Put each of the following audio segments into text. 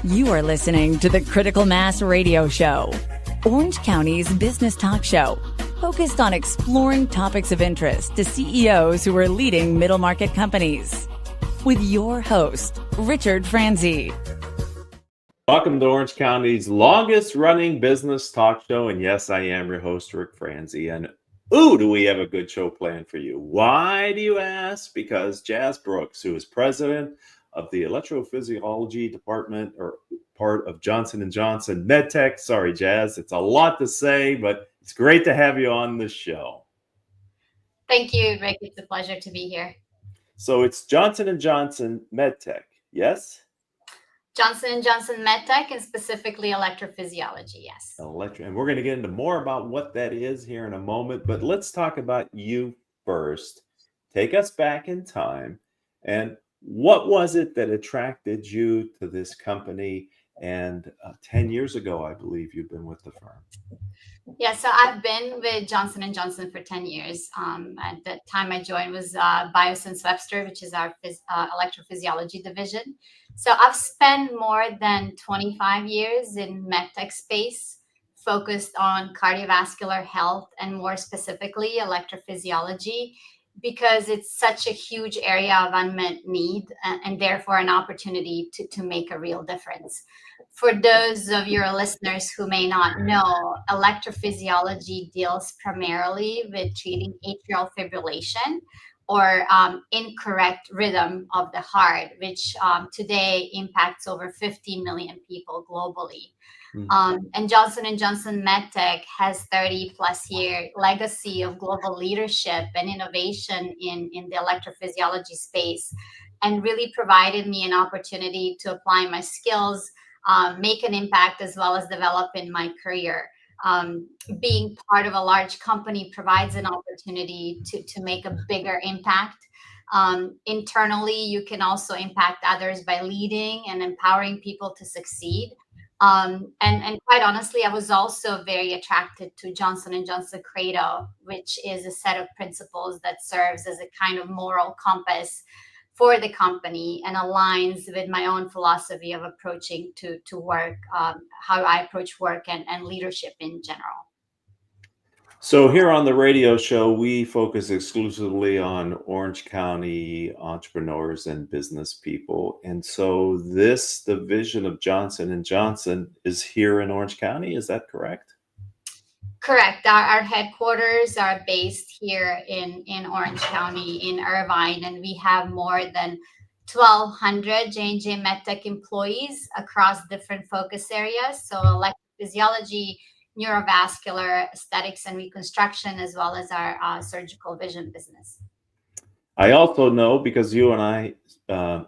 You are listening to the Critical Mass Radio Show, Orange County's business talk show, focused on exploring topics of interest to CEOs who are leading middle market companies. With your host, Richard Franzi. Welcome to Orange County's longest running business talk show. And yes, I am your host, Rick Franzi. And do we have a good show planned for you? Why do you ask? Because Jass Brooks, who is president of the Electrophysiology department or part of Johnson Johnson MedTech. Sorry, Jass, it's a lot to say, but it's great to have you on the show. Thank you, Rick. It's a pleasure to be here. So it's Johnson Johnson MedTech, yes? Johnson Johnson MedTech and specifically electrophysiology, yes. And we're going to get into more about what that is here in a moment, but let's talk about you first. Take us back in time, and what was it that attracted you to this company? And 10 years ago, I believe you've been with the firm. Yeah, so I've been with Johnson Johnson for 10 years. At the time I joined was Biosense Webster, which is our electrophysiology division. So I've spent more than 25 years in medtech space, focused on cardiovascular health and more specifically electrophysiology, because it's such a huge area of unmet need and therefore an opportunity to make a real difference. For those of your listeners who may not know, electrophysiology deals primarily with treating atrial fibrillation or incorrect rhythm of the heart, which today impacts over 50 million people globally. And Johnson Johnson MedTech has 30 plus year legacy of global leadership and innovation in the electrophysiology space, and really provided me an opportunity to apply my skills, make an impact, as well as develop in my career. Being part of a large company provides an opportunity to make a bigger impact. Internally, you can also impact others by leading and empowering people to succeed. And quite honestly, I was also very attracted to Johnson Johnson Credo, which is a set of principles that serves as a kind of moral compass for the company and aligns with my own philosophy of approaching to work, how I approach work and leadership in general. So here on the radio show, we focus exclusively on Orange County entrepreneurs and business people. And so this division of Johnson Johnson is here in Orange County. Is that correct? Correct. Our headquarters are based here in Orange County, in Irvine, and we have more than 1,200 J&J MedTech employees across different focus areas. So electrophysiology, neurovascular, aesthetics and reconstruction, as well as our surgical vision business. I also know, because you and I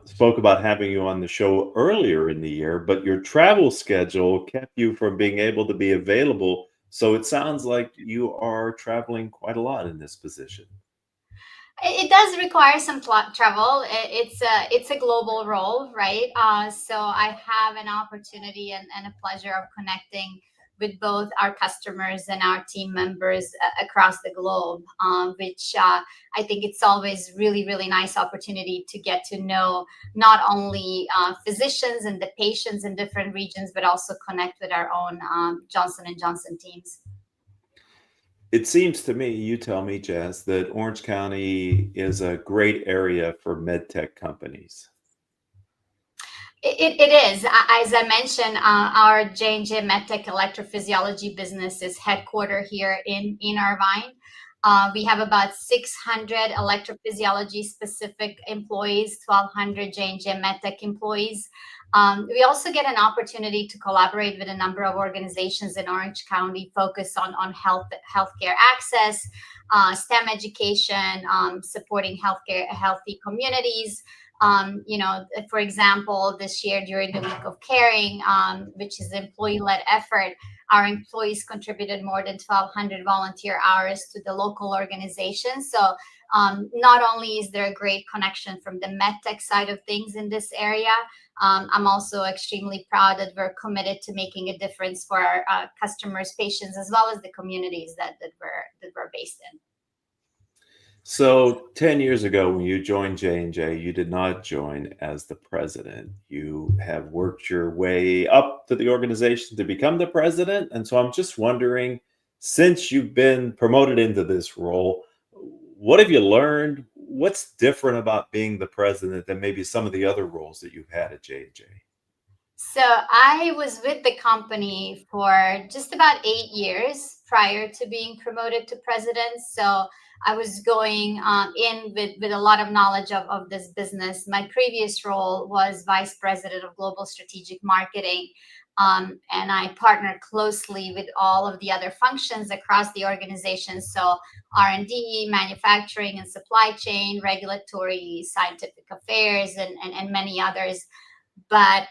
spoke about having you on the show earlier in the year, but your travel schedule kept you from being able to be available. So it sounds like you are traveling quite a lot in this position. It does require some travel. It's a global role, right? So I have an opportunity and a pleasure of connecting with both our customers and our team members across the globe, which I think it's always really, really nice opportunity to get to know not only physicians and the patients in different regions, but also connect with our own Johnson Johnson teams. It seems to me, you tell me, Jass, that Orange County is a great area for medtech companies. It is. As I mentioned, our J&J MedTech Electrophysiology business is headquartered here in Irvine. We have about 600 electrophysiology specific employees, 1,200 J&J MedTech employees. We also get an opportunity to collaborate with a number of organizations in Orange County focused on healthcare access, STEM education, supporting healthy communities. For example, this year during the Week of Caring, which is an employee-led effort, our employees contributed more than 1,200 volunteer hours to the local organization. So not only is there a great connection from the medtech side of things in this area, I'm also extremely proud that we're committed to making a difference for our customers, patients, as well as the communities that we're based in. So 10 years ago, when you joined J&J, you did not join as the president. You have worked your way up to the organization to become the president. And so I'm just wondering, since you've been promoted into this role, what have you learned? What's different about being the president than maybe some of the other roles that you've had at J&J? So I was with the company for just about 8 years prior to being promoted to president. So I was going in with a lot of knowledge of this business. My previous role was vice president of global strategic marketing. And I partnered closely with all of the other functions across the organization. So R&D, manufacturing and supply chain, regulatory, scientific affairs, and many others. But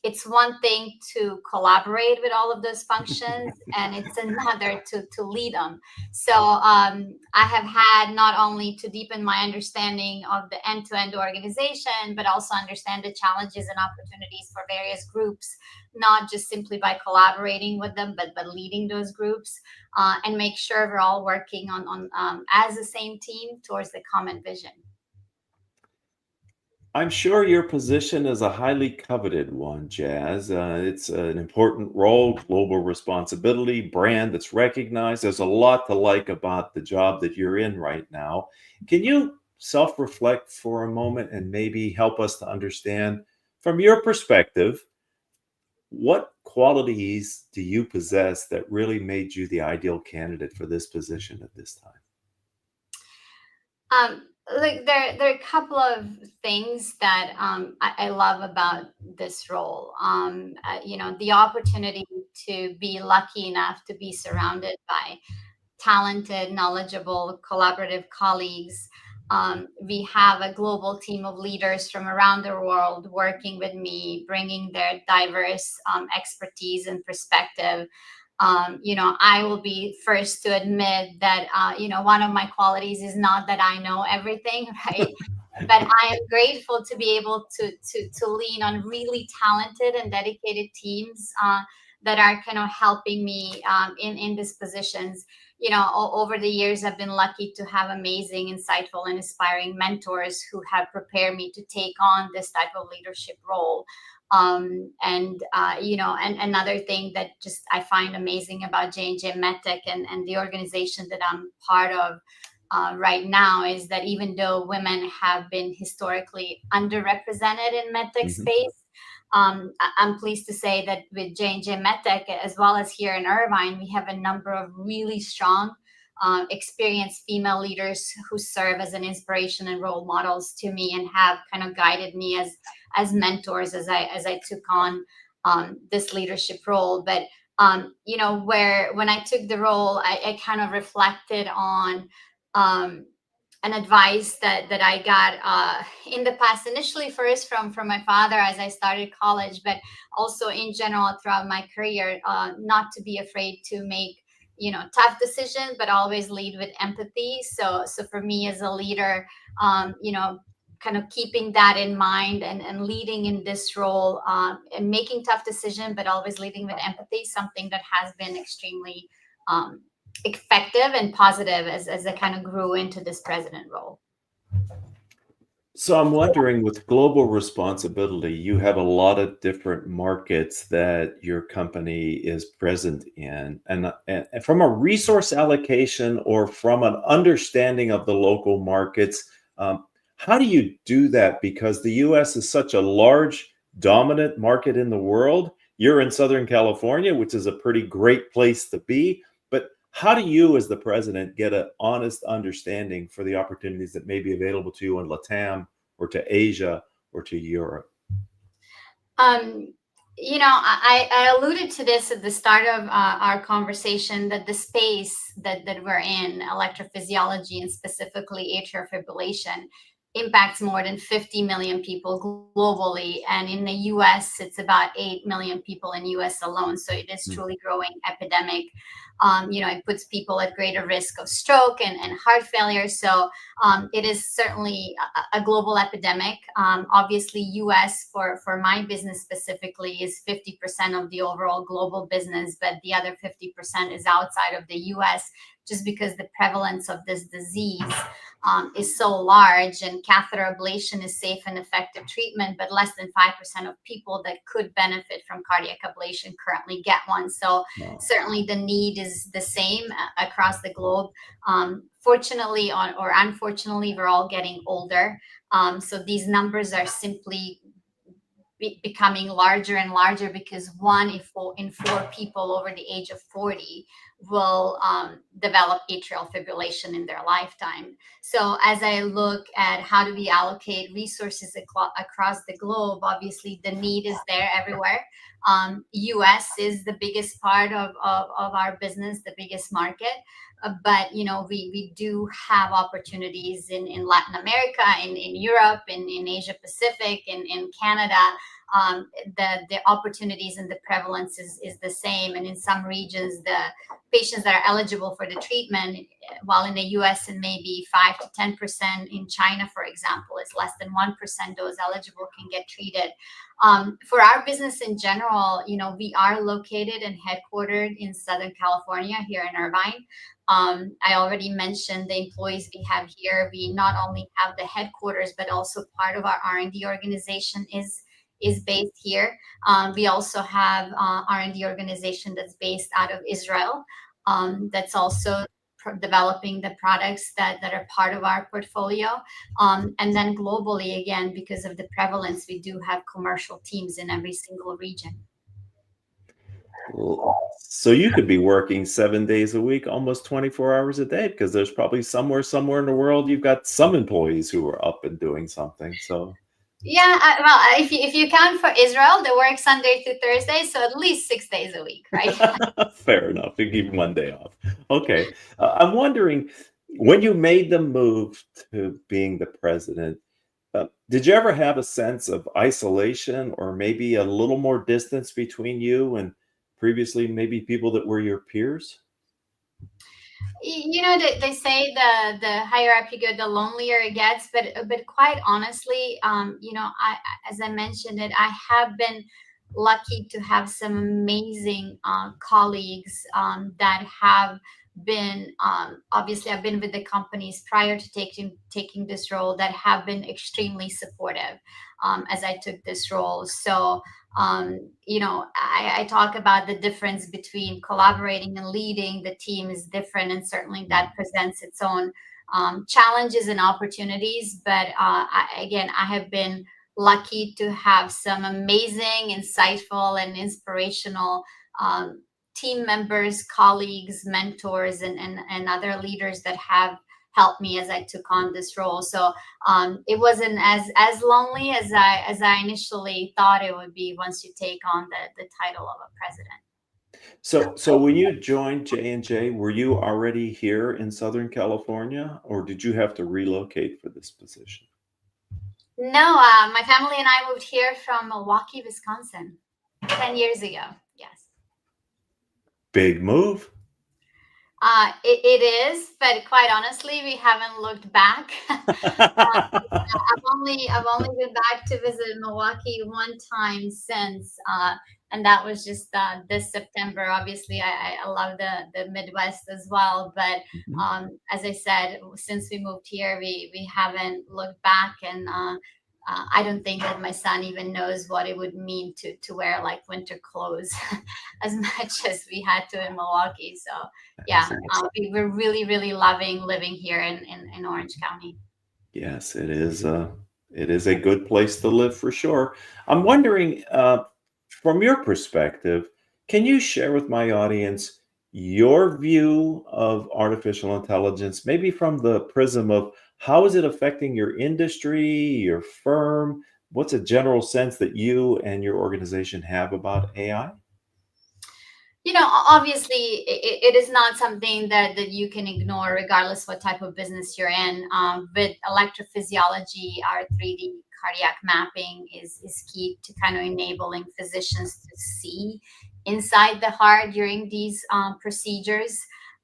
it's one thing to collaborate with all of those functions, and it's another to lead them. So I have had not only to deepen my understanding of the end-to-end organization, but also understand the challenges and opportunities for various groups, not just simply by collaborating with them, but leading those groups, and make sure we're all working on as the same team towards the common vision. I'm sure your position is a highly coveted one, Jazz. It's an important role, global responsibility, brand that's recognized. There's a lot to like about the job that you're in right now. Can you self reflect for a moment and maybe help us to understand, from your perspective, what qualities do you possess that really made you the ideal candidate for this position at this time? Look, there are a couple of things that I love about this role. The opportunity to be lucky enough to be surrounded by talented, knowledgeable, collaborative colleagues. We have a global team of leaders from around the world working with me, bringing their diverse expertise and perspective. I will be first to admit that, one of my qualities is not that I know everything, right? But I am grateful to be able to lean on really talented and dedicated teams that are kind of helping me in these positions. Over the years, I've been lucky to have amazing, insightful, and inspiring mentors who have prepared me to take on this type of leadership role. And another thing that just I find amazing about J&J MedTech and the organization that I'm part of right now is that even though women have been historically underrepresented in medtech Mhm. space, I'm pleased to say that with J&J MedTech, as well as here in Irvine, we have a number of really strong, experienced female leaders who serve as an inspiration and role models to me and have kind of guided me as mentors as I took on this leadership role. But where when I took the role, I kind of reflected on um, an advice that I got in the past, initially first from my father as I started college, but also in general throughout my career, not to be afraid to make tough decisions, but always lead with empathy. So for me as a leader, kind of keeping that in mind and leading in this role, and making tough decisions, but always leading with empathy, something that has been extremely um, effective and positive as I kind of grew into this president role. So I'm wondering, with global responsibility, you have a lot of different markets that your company is present in. And from a resource allocation or from an understanding of the local markets, how do you do that? Because the US is such a large, dominant market in the world. You're in Southern California, which is a pretty great place to be. But how do you, as the president, get an honest understanding for the opportunities that may be available to you in LATAM or to Asia or to Europe? Um, I alluded to this at the start of our conversation that the space that we're in, electrophysiology and specifically atrial fibrillation, impacts more than 50 million people globally. And in the US, it's about 8 million people in US alone. So it is truly growing epidemic. It puts people at greater risk of stroke and heart failure. So it is certainly a global epidemic. Obviously, US for my business specifically is 50% of the overall global business, but the other 50% is outside of the US. just because the prevalence of this disease is so large, and catheter ablation is safe and effective treatment, but less than 5% of people that could benefit from cardiac ablation currently get one. So Wow. certainly the need is the same across the globe. Fortunately or unfortunately, we're all getting older. So these numbers are simply becoming larger and larger, because one in four people over the age of 40 will develop atrial fibrillation in their lifetime. So as I look at how do we allocate resources across the globe, obviously the need is there everywhere. US is the biggest part of our business, the biggest market. But we do have opportunities in Latin America, in Europe, in Asia Pacific, in Canada. The opportunities and the prevalence is the same. And in some regions, the patients that are eligible for the treatment, while in the US it may be 5 to 10%, in China, for example, it's less than 1% those eligible can get treated. For our business in general, we are located and headquartered in Southern California, here in Irvine. I already mentioned the employees we have here. We not only have the headquarters, but also part of our R&D organization is based here. We also have R&D organization that's based out of Israel, that's also developing the products that are part of our portfolio. And then globally, again, because of the prevalence, we do have commercial teams in every single region. So you could be working 7 days a week, almost 24 hours a day, because there's probably somewhere in the world you've got some employees who are up and doing something. So yeah, well, if you count for Israel, they work Sunday to Thursday, so at least 6 days a week, right? fair enough. You keep one day off. Okay. I'm wondering, when you made the move to being the president, did you ever have a sense of isolation, or maybe a little more distance between you and previously maybe people that were your peers? They say the higher up you go, the lonelier it gets. But quite honestly, as I mentioned it, I have been lucky to have some amazing colleagues that have been, obviously I've been with the companies prior to taking this role, that have been extremely supportive as I took this role. So I talk about the difference between collaborating and leading. The team is different, and certainly that presents its own challenges and opportunities. But I have been lucky to have some amazing, insightful, and inspirational team members, colleagues, mentors, and other leaders that have helped me as I took on this role. So it wasn't as lonely as I initially thought it would be once you take on the title of a president. So when you joined J&J, were you already here in Southern California, or did you have to relocate for this position? No, my family and I moved here from Milwaukee, Wisconsin, 10 years ago. Yes. Big move. It is, but quite honestly, we haven't looked back. I've only been back to visit Milwaukee one time since, and that was just this September. Obviously, I love the Midwest as well, but as I said, since we moved here, we haven't looked back, and I don't think that my son even knows what it would mean to wear like winter clothes as much as we had to in Milwaukee. So yeah, we're really, really loving living here in Orange County. Yes, it is. It is a good place to live for sure. I'm wondering, from your perspective, can you share with my audience your view of artificial intelligence, maybe from the prism of how is it affecting your industry, your firm? What's a general sense that you and your organization have about AI? Obviously, it is not something that you can ignore, regardless what type of business you're in. With electrophysiology, our 3D cardiac mapping is key to kind of enabling physicians to see inside the heart during these procedures.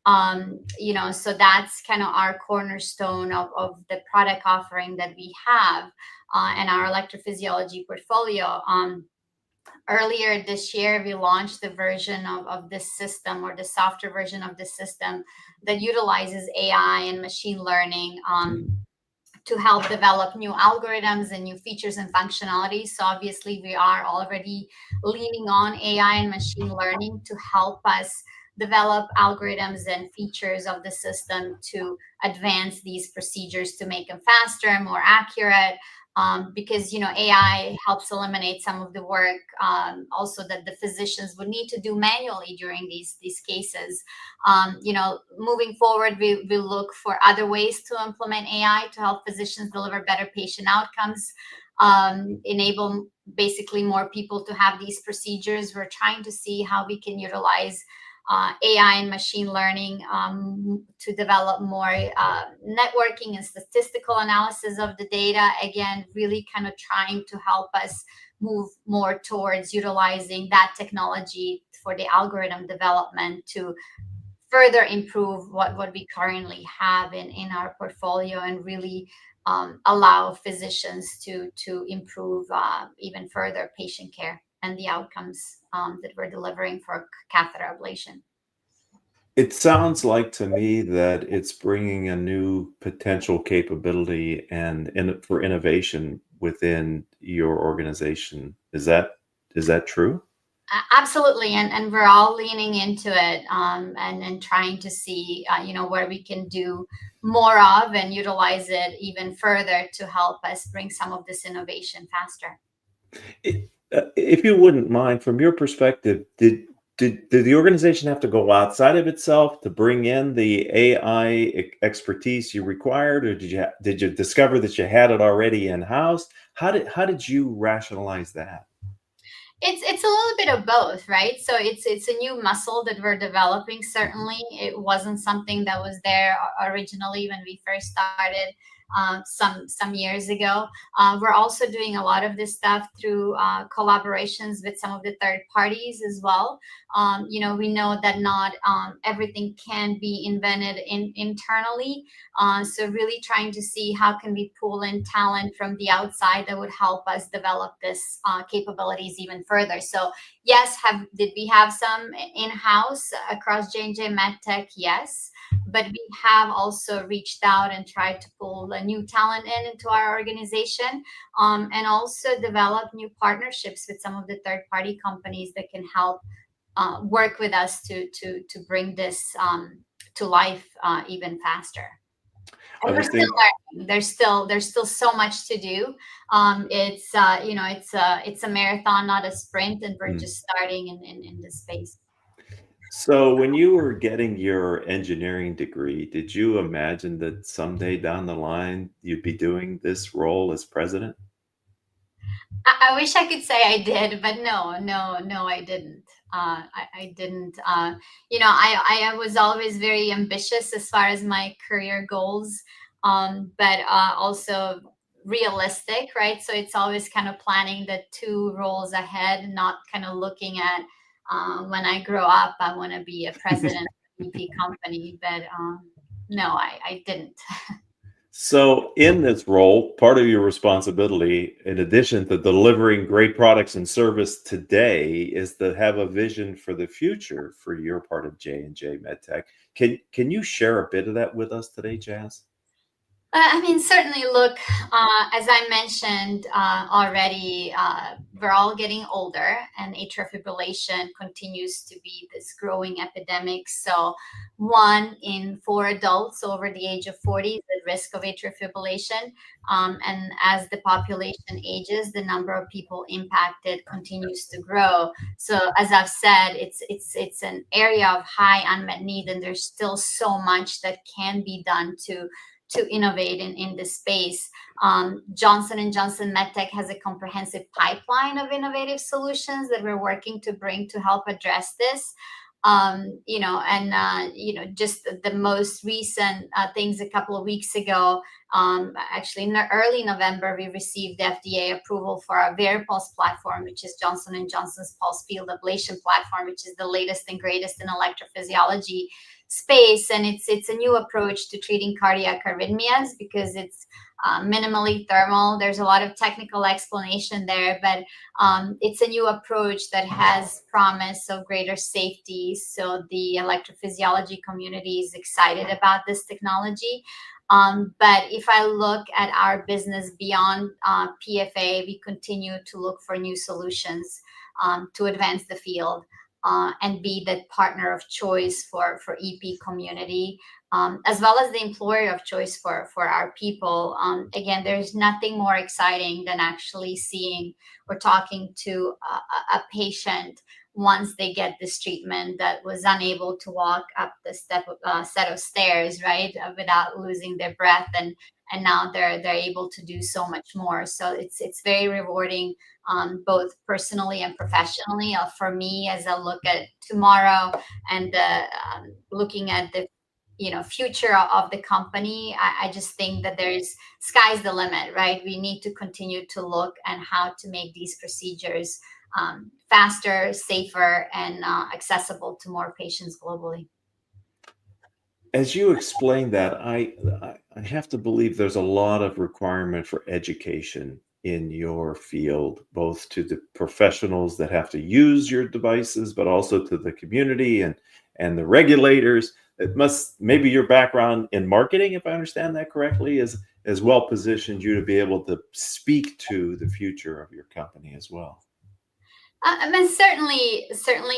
So that's kind of our cornerstone of the product offering that we have and our electrophysiology portfolio. Earlier this year, we launched the version of this system, or the software version of the system, that utilizes AI and machine learning to help develop new algorithms and new features and functionalities. So obviously, we are already leaning on AI and machine learning to help us develop algorithms and features of the system to advance these procedures, to make them faster, more accurate. Because AI helps eliminate some of the work, also that the physicians would need to do manually during these cases. Moving forward, we look for other ways to implement AI to help physicians deliver better patient outcomes, enable basically more people to have these procedures. We're trying to see how we can utilize AI and machine learning to develop more networking and statistical analysis of the data. Again, really kind of trying to help us move more towards utilizing that technology for the algorithm development to further improve what we currently have in our portfolio, and really allow physicians to improve even further patient care and the outcomes that we're delivering for catheter ablation. It sounds like to me that it's bringing a new potential capability for innovation within your organization. Is that true? Absolutely, and we're all leaning into it, and trying to see where we can do more of and utilize it even further to help us bring some of this innovation faster. If you wouldn't mind, from your perspective, did the organization have to go outside of itself to bring in the AI expertise you required, or did you discover that you had it already in house? How did you rationalize that? It's a little bit of both, right? So it's a new muscle that we're developing. Certainly, it wasn't something that was there originally when we first started some years ago. We're also doing a lot of this stuff through collaborations with some of the third parties as well. We know that not everything can be invented internally. So really trying to see how can we pull in talent from the outside that would help us develop this capabilities even further. So yes, did we have some in-house across J&J MedTech? Yes. But we have also reached out and tried to pull a new talent into our organization, and also develop new partnerships with some of the third-party companies that can help work with us to bring this to life even faster. I And we're was still thinking, learning. There's still so much to do. It's a marathon, not a sprint, and we're just starting in this space. so when you were getting your engineering degree, did you imagine that someday down the line you'd be doing this role as president? I wish I could say I did, but no, I didn't. I didn't. I was always very ambitious as far as my career goals, but also realistic, right? So it's always kind of planning the two roles ahead, not kind of looking at when I grow up, I want to be a president of a VP company. But no, I didn't. So, in this role, part of your responsibility, in addition to delivering great products and service today, is to have a vision for the future for your part of J&J MedTech. Can you share a bit of that with us today, Jazz? Certainly, look, as I mentioned already, we're all getting older, and atrial fibrillation continues to be this growing epidemic. So 1 in 4 adults over the age of 40 is at risk of atrial fibrillation. And as the population ages, the number of people impacted continues to grow. So as I've said, it's an area of high unmet need, and there's still so much that can be done to innovate in this space. Johnson MedTech has a comprehensive pipeline of innovative solutions that we're working to bring to help address this. Just the most recent things a couple of weeks ago, actually in early November, we received FDA approval for our VariPulse platform, which is Johnson & Johnson's pulse field ablation platform, which is the latest and greatest in electrophysiology space. And it's a new approach to treating cardiac arrhythmias, because it's minimally thermal. There's a lot of technical explanation there, but it's a new approach that has promise of greater safety. So the electrophysiology community is excited about this technology. But if I look at our business beyond PFA, we continue to look for new solutions to advance the field and be the partner of choice for EP community, as well as the employer of choice for our people. Again, there's nothing more exciting than actually seeing or talking to a patient once they get this treatment that was unable to walk up the set of stairs, right, without losing their breath, and now they're able to do so much more. So it's very rewarding, both personally and professionally. For me, as I look at tomorrow and looking at the future of the company, I just think that there's sky's the limit, right? We need to continue to look at how to make these procedures faster, safer, and accessible to more patients globally. As you explain that, I have to believe there's a lot of requirement for education in your field, both to the professionals that have to use your devices, but also to the community and the regulators. It must, maybe your background in marketing, if I understand that correctly, is as well positioned you to be able to speak to the future of your company as well. I mean, certainly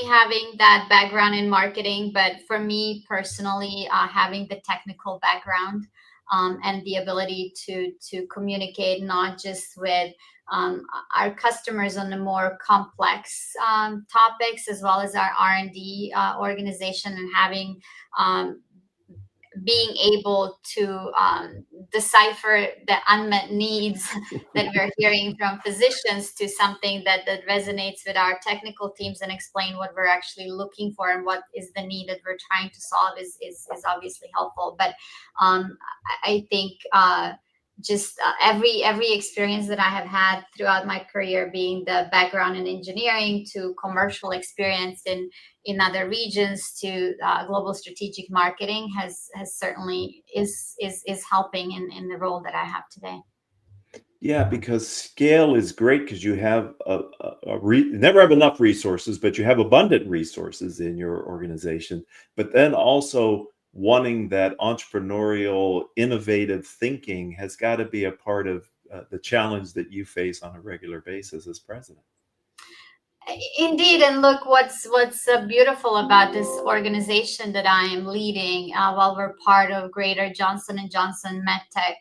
having that background in marketing, but for me personally, having the technical background and the ability to communicate not just with our customers on the more complex topics, as well as our R&D organization, and having being able to decipher the unmet needs that we're hearing from physicians to something that resonates with our technical teams, and explain what we're actually looking for and what is the need that we're trying to solve is obviously helpful. But I think just every experience that I have had throughout my career, being the background in engineering to commercial experience in other regions to global strategic marketing, has certainly is helping in the role that I have today. Yeah, because scale is great because you have never have enough resources, but you have abundant resources in your organization. But then also wanting that entrepreneurial, innovative thinking has got to be a part of the challenge that you face on a regular basis as president. Indeed, and look, what's beautiful about this organization that I am leading, while we're part of greater Johnson MedTech,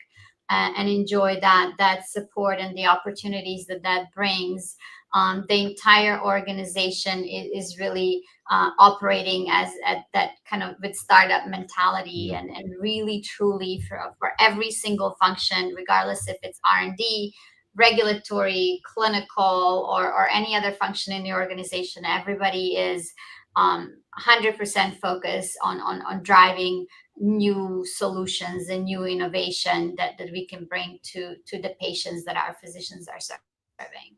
and enjoy that support and the opportunities that brings. The entire organization is really operating as at that kind of with startup mentality, and really truly for every single function, regardless if it's R&D, regulatory, clinical, or any other function in the organization, everybody is 100% focused on driving new solutions and new innovation that we can bring to the patients that our physicians are serving.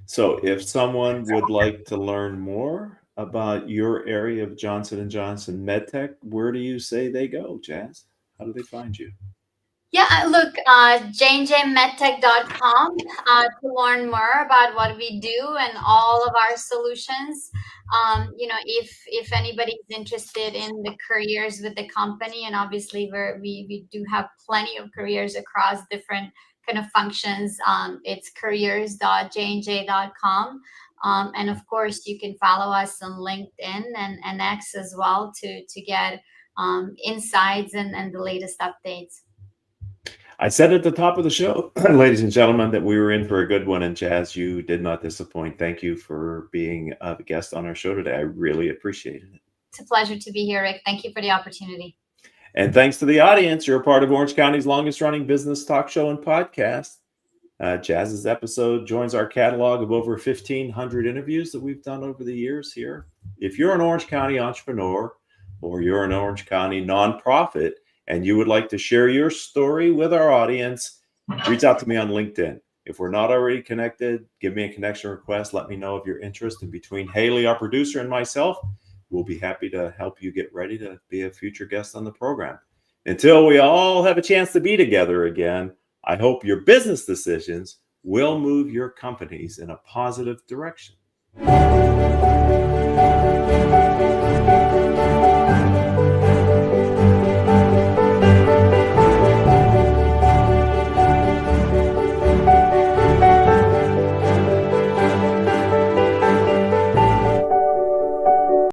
So if someone would like to learn more about your area of Johnson & Johnson MedTech, where do you say they go, Jass? How do they find you? Yeah, look, J&JMedTech.com to learn more about what we do and all of our solutions. If anybody's interested in the careers with the company, and obviously we do have plenty of careers across different kind of functions, it's careers.jnj.com. And of course, you can follow us on LinkedIn and X as well to get insights and the latest updates. I said at the top of the show, ladies and gentlemen, that we were in for a good one, and Jass, you did not disappoint. Thank you for being the guest on our show today. I really appreciated it. It's a pleasure to be here, Rick. Thank you for the opportunity. And thanks to the audience. You're a part of Orange County's longest running business talk show and podcast. Jazz's episode joins our catalog of over 1,500 interviews that we've done over the years here. If you're an Orange County entrepreneur or you're an Orange County nonprofit and you would like to share your story with our audience, reach out to me on LinkedIn. If we're not already connected, give me a connection request. Let me know of your interest. And between Haley, our producer, and myself, we'll be happy to help you get ready to be a future guest on the program. Until we all have a chance to be together again, I hope your business decisions will move your companies in a positive direction.